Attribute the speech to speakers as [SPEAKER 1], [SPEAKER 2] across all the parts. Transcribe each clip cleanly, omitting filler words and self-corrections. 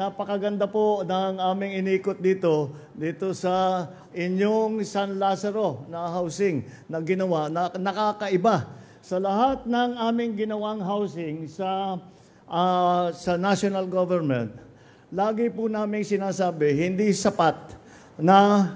[SPEAKER 1] napakaganda po ng aming inikot dito sa inyong San Lazaro na housing na ginawa, na nakakaiba sa lahat ng aming ginawang housing sa national government. Lagi po namin sinasabi, hindi sapat na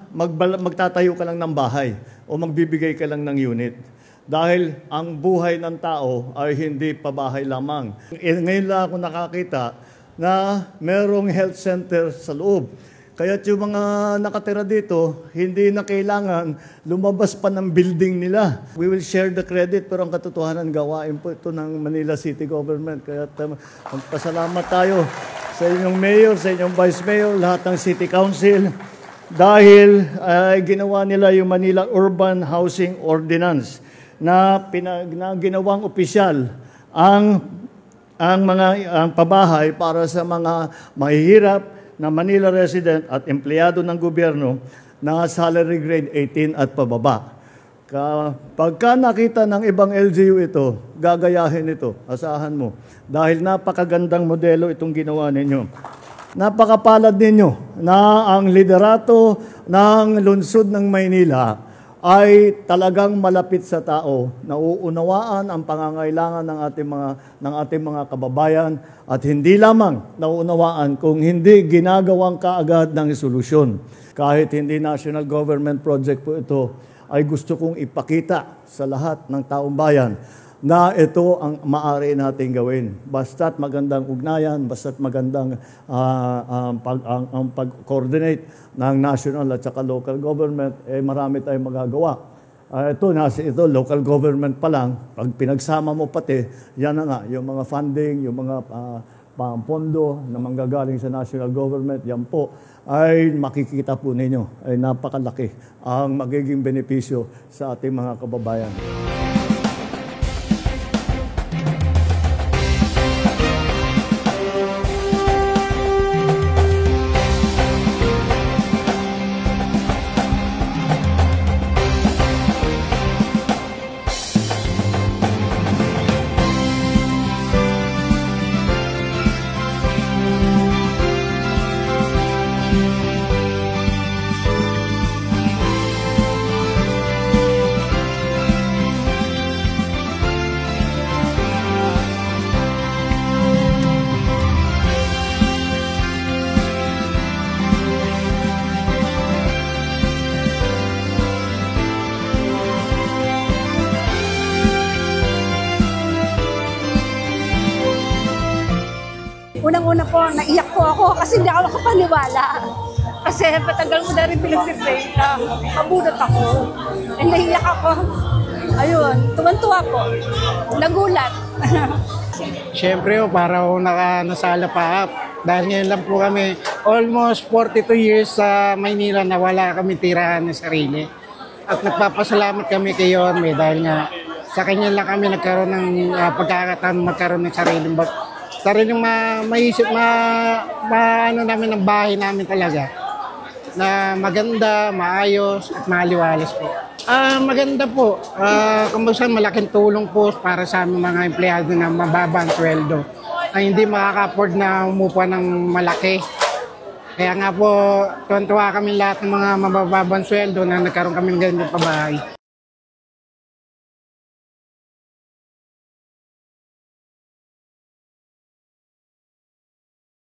[SPEAKER 1] magtatayo ka lang ng bahay o magbibigay ka lang ng unit. Dahil ang buhay ng tao ay hindi pabahay lamang. Ngayon lang ako nakakita na merong health center sa loob. Kaya yung mga nakatira dito, hindi na kailangan lumabas pa ng building nila. We will share the credit, pero ang katotohanan, gawain po ito ng Manila City Government. Kaya magpasalamat tayo sa inyong mayor, sa inyong vice mayor, lahat ng city council, dahil ginawa nila yung Manila Urban Housing Ordinance na ginawang opisyal ang pabahay para sa mga mahihirap na Manila resident at empleyado ng gobyerno na salary grade 18 at pababa. Pagka nakita ng ibang LGU ito, gagayahin ito, asahan mo. Dahil napakagandang modelo itong ginawa ninyo. Napakapalad ninyo na ang liderato ng lungsod ng Maynila ay talagang malapit sa tao, nauunawaan ang pangangailangan ng ating mga kababayan at hindi lamang nauunawaan kung hindi ginagawang kaagad ng solusyon. Kahit hindi national government project po ito, ay gusto kong ipakita sa lahat ng taong bayan na ito ang maaari nating gawin. Basta't magandang ugnayan, basta't magandang pag-coordinate ng national at saka local government, marami tayong magagawa. Ito, local government pa lang, pag pinagsama mo pati, yan na nga, yung mga funding, yung mga pondo na manggagaling sa national government, yan po, ay makikita po ninyo, ay napakalaki ang magiging benepisyo sa ating mga kababayan.
[SPEAKER 2] Unang-una po, naiyak po ako kasi hindi ako makapaniwala. Kasi patagal mo na rin pinag-pray na mabunot ako. Naiyak ako. Ayun, tuwan-tuwa po. Nagulat.
[SPEAKER 3] Siyempre, para nasala pa. Dahil ngayon lang po kami, almost 42 years sa Maynila na wala kami tirahan ng sarili. At nagpapasalamat kami kay Yorme dahil nga sa kanya lang kami nagkaroon ng pagkakataon magkaroon ng sariling maisip, ano namin ng bahay namin talaga na maganda, maayos at maliwalas po. Maganda po. Kumbaga malaking tulong po para sa aming mga empleyado na mababang sweldo na hindi makaka-afford na umupa ng malaki. Kaya nga po, tuwan-tuwa kami lahat ng mga mababang sweldo na nagkaroon kami ng ganito pa bahay.